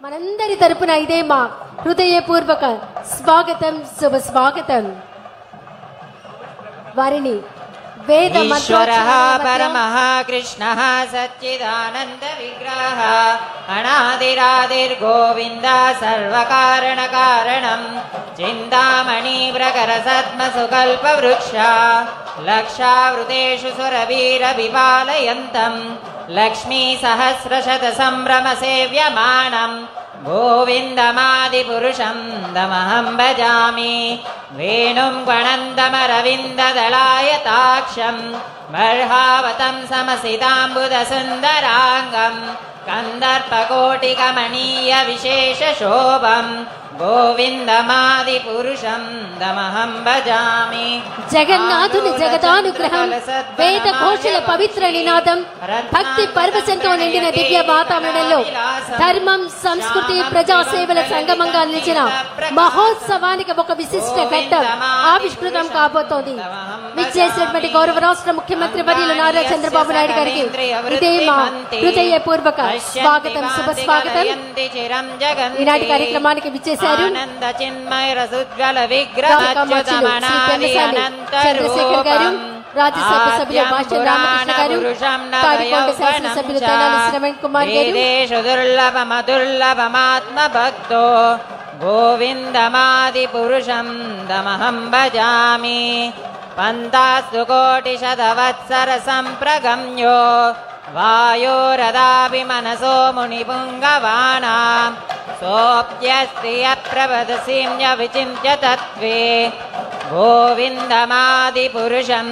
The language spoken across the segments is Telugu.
మనందరి తరపున ఇదే మా హృదయపూర్వక స్వాగతం, శుభ స్వాగతం. వారిని వేద ఈశ్వరః పరమః కృష్ణః సచ్చిదానంద విగ్రహః అనాదిరాదిర్గోవింద సర్వకారణ కారణం చింతామణి ప్రకర సద్మసుకల్ప వృక్ష లక్షావృతేషు సురవీర విపాలయంతం లక్ష్మీ సహస్రశత సంభ్రమ సేవ్యమానం గోవిందమాదిపురుషం దమహం భజామి. వేణుం గణందమరవిందదళాయతాక్షం బర్హావతం సమసితాంబుదసుందరాంగం కందర్పకోటికమణీయ విశేషశోభం గోవిందమాదిపురుషం దమహం భజామి. జగన్నాథుని జగదానుగ్రహం, వేద ఘోషల పవిత్ర నినాదం, భక్తి పరవశంతో నిండిన దివ్య వాతావరణంలో ధర్మం, సంస్కృతి, ప్రజాసేవల సంగమంగా నిలిచిన మహోత్సవానికి ఒక విశిష్ట ఘట్టం ఆవిష్కృతం కాబోతోంది. విచ్చేసినటువంటి గౌరవ రాష్ట్ర ముఖ్యమంత్రి వర్యులు నారా చంద్రబాబు నాయుడు గారికి ఇదే మా హృదయపూర్వక స్వాగతం, శుభ స్వాగతం. ఈనాటి కార్యక్రమానికి విచ్చేసారు చంద్రశేఖర్ గారు, రాజ్యసభ సభ్యులు భాష్యం రామకృష్ణ గారు, తాడికొండ శాసనసభ్యులు తెనాలి శ్రవణ్ కుమార్ గారు. దుర్లభమాత్మ భక్తో గోవిందమాదిపురుషం దమహం భజామి. పంతాస్తు కోటి శతవత్సర సంప్రగమ్యో వాయోరదాపి మనసో మునిపుంగవానాం సోప్యస్త్రియ ప్రవదసిమ్య విచింత్య తత్వే గోవిందమాదిపురుషం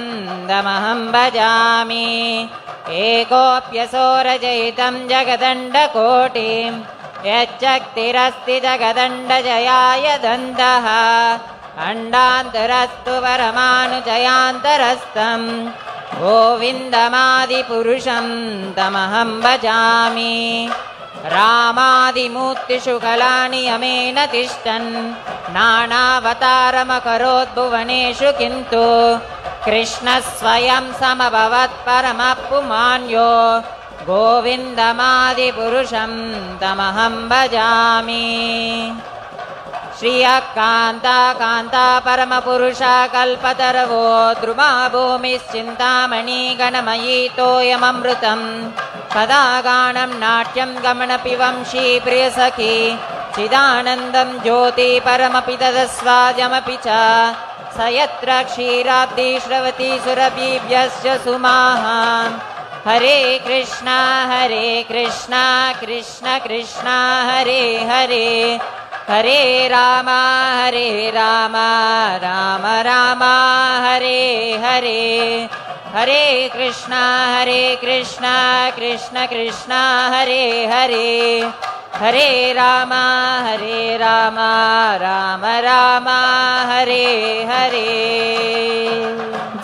దమహం భజామి. ఏకోప్యసోరజయితం జగదండకోటిం యచ్చక్తిరస్తి జగదండజయాయ దందః అండాంతరస్తు పరమానుజయాంతరస్థం గోవిందమాదిపురుషం తమహం భజామి. రామాదిమూర్తిషు కళాని యమేన తిష్టన్ నానావతారమకరోద్భువనేషు కింతు కృష్ణ స్వయం సమభవత్ పరమః పుమాన్యో గోవిందమాదిపురుషం తమహం భజామి. శ్రియకాంతా కాంతా పరమపురుష కల్పతరవో ద్రుమా భూమిశ్చింతామణి గణమయీ తోయమమృతం పదాగానం నాట్యం గమనపి వంశీ ప్రియసఖీ చిదానందం జ్యోతి పరమపి తదస్వాజమపి చ సయత్ర క్షీరాబ్ది శ్రవతి సురభిభ్యశ్చ సుమాః. హరే కృష్ణ కృష్ణ కృష్ణ హరే హరే హరే రామ రామ రామ హరే హరే హరే కృష్ణ కృష్ణ కృష్ణ హరే హరే హరే రామ రామ రామ హరే హరే.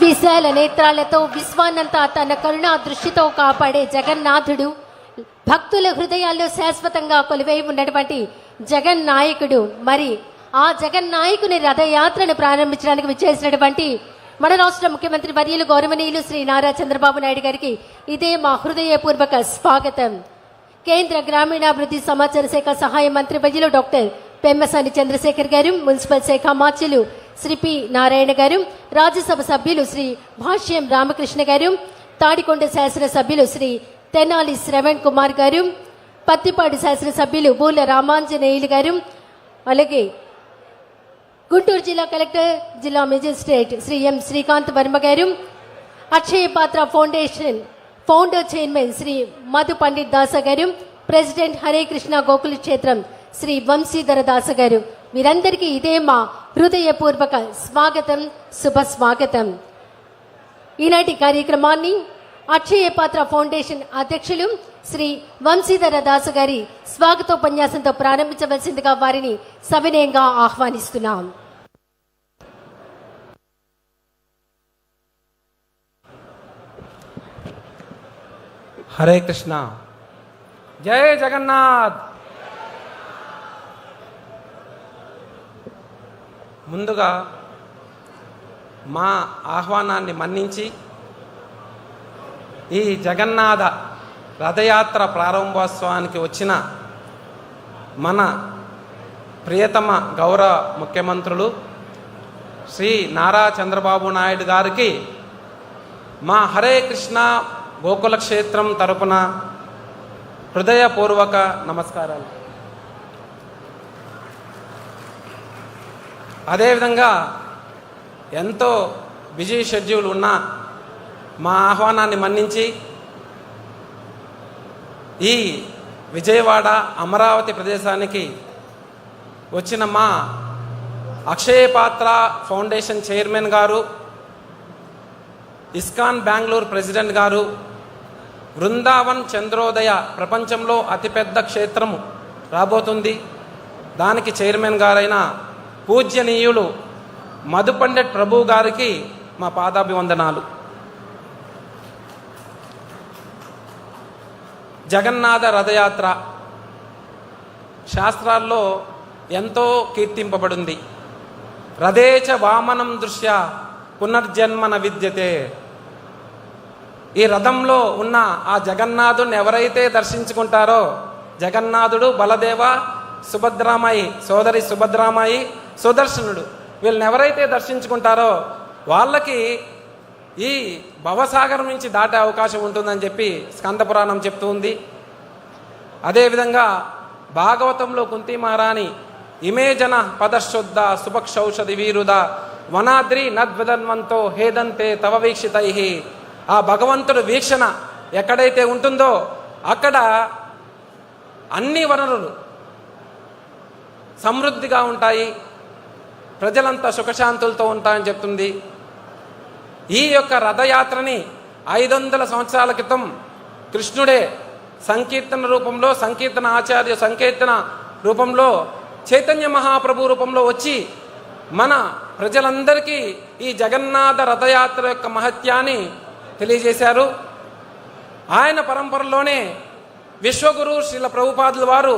విశాల నేత్రాలతో విశ్వాన్నంతా తన కరుణా దృష్టితో కాపాడే జగన్నాథుడు, భక్తుల హృదయాల్లో శాశ్వతంగా కొలువై ఉన్నటువంటి జగన్నాయకుడు. మరి ఆ జగన్నాయకుని రథయాత్రను ప్రారంభించడానికి విచ్చేసినటువంటి మన రాష్ట్ర ముఖ్యమంత్రి వర్యులు గౌరవనీయులు శ్రీ నారా చంద్రబాబు నాయుడు గారికి ఇదే మా హృదయపూర్వక స్వాగతం. కేంద్ర గ్రామీణాభివృద్ధి సమాచార శాఖ సహాయ మంత్రి వర్యులు డాక్టర్ పెమ్మసాని చంద్రశేఖర్ గారు, మున్సిపల్ శాఖ మార్చులు శ్రీ పి నారాయణ గారు, రాజ్యసభ సభ్యులు శ్రీ భాష్యం రామకృష్ణ గారు, తాడికొండ శాసనసభ్యులు శ్రీ తెనాలి శ్రవణ్ కుమార్ గారు, పత్తిపాడు శాసనసభ్యులు బూల రామాంజనేయులు గారు, అలాగే గుంటూరు జిల్లా కలెక్టర్, జిల్లా మెజిస్ట్రేట్ శ్రీ ఎం శ్రీకాంత్ వర్మ గారు, Akshaya Patra foundation founder chairman Shri Madhu Pandit Dasa గారు, ప్రెసిడెంట్ హరే కృష్ణ గోకుల క్షేత్రం శ్రీ వంశీధర దాస గారు, వీరందరికీ ఇదే మా హృదయపూర్వక స్వాగతం, శుభ స్వాగతం. ఈనాటి కార్యక్రమాన్ని అక్షయ పాత్ర ఫౌండేషన్ అధ్యక్షులు శ్రీ వంశీధర దాసు గారి స్వాగతోపన్యాసంతో ప్రారంభించవలసిందిగా వారిని సవినయంగా ఆహ్వానిస్తున్నాం. హరే కృష్ణ. జై జగన్నాథ్. ముందుగా మా ఆహ్వానాన్ని మన్నించి ఈ జగన్నాథ రథయాత్ర ప్రారంభోత్సవానికి వచ్చిన మన ప్రియతమ గౌరవ ముఖ్యమంత్రులు శ్రీ నారా చంద్రబాబు నాయుడు గారికి మా హరే కృష్ణ గోకుల క్షేత్రం తరపున హృదయపూర్వక నమస్కారాలు. అదేవిధంగా ఎంతో బిజీ షెడ్యూల్ ఉన్న మా ఆహ్వానాన్ని మన్నించి ఈ విజయవాడ అమరావతి ప్రదేశానికి వచ్చిన మా అక్షయపాత్ర ఫౌండేషన్ చైర్మన్ గారు, ఇస్కాన్ బెంగళూరు ప్రెసిడెంట్ గారు, బృందావన్ చంద్రోదయ ప్రపంచంలో అతిపెద్ద క్షేత్రము రాబోతుంది, దానికి చైర్మన్ గారైన పూజ్యనీయులు మధుపండిట్ ప్రభు గారికి మా పాదాభివందనాలు. జగన్నాథ రథయాత్ర శాస్త్రాల్లో ఎంతో కీర్తింపబడింది. రథేచ వామనం దృశ్య పునర్జన్మన విద్యతే. ఈ రథంలో ఉన్న ఆ జగన్నాథుని ఎవరైతే దర్శించుకుంటారో, జగన్నాథుడు, బలదేవ, సుభద్రామాయి సోదరి సుభద్రామాయి, సుదర్శనుడు, వీళ్ళని ఎవరైతే దర్శించుకుంటారో వాళ్ళకి ఈ భవసాగరం నుంచి దాటే అవకాశం ఉంటుందని చెప్పి స్కంద పురాణం చెప్తూ ఉంది. అదేవిధంగా భాగవతంలో కుంతి మహారాణి ఇమే జన పదశుద్ధ సుభక్షౌషధి వీరుద వనాద్రి నద్వదన్వంతో హేదంతే తవ వీక్షితై. ఆ భగవంతుడు వీక్షణ ఎక్కడైతే ఉంటుందో అక్కడ అన్ని వనరులు సమృద్ధిగా ఉంటాయి, ప్రజలంతా సుఖశాంతులతో ఉంటాయని చెప్తుంది. ఈ యొక్క రథయాత్రని 500 సంవత్సరాల క్రితం కృష్ణుడే సంకీర్తన రూపంలో, సంకీర్తన ఆచార్య సంకీర్తన రూపంలో, చైతన్య మహాప్రభు రూపంలో వచ్చి మన ప్రజలందరికీ ఈ జగన్నాథ రథయాత్ర యొక్క మహత్యాన్ని తెలియజేశారు. ఆయన పరంపరలోనే విశ్వగురు శ్రీల ప్రభుపాదుల వారు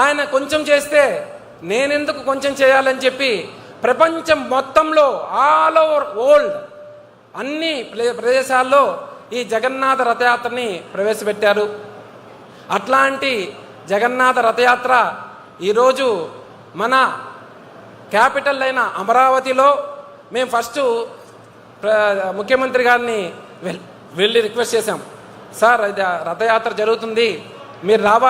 ఆయన కొంచెం చేస్తే నేనెందుకు కొంచెం చేయాలని చెప్పి ప్రపంచం మొత్తంలో ఆల్ ఓవర్ వరల్డ్ అన్ని ప్రదేశాల్లో ఈ జగన్నాథ రథయాత్రని ప్రవేశపెట్టారు. అట్లాంటి జగన్నాథ రథయాత్ర ఈరోజు మన క్యాపిటల్ అయిన అమరావతిలో మేము ఫస్ట్ ముఖ్యమంత్రి గారిని వెళ్ళి రిక్వెస్ట్ చేశాం, సార్ ఇది రథయాత్ర జరుగుతుంది, మీరు రావాలి.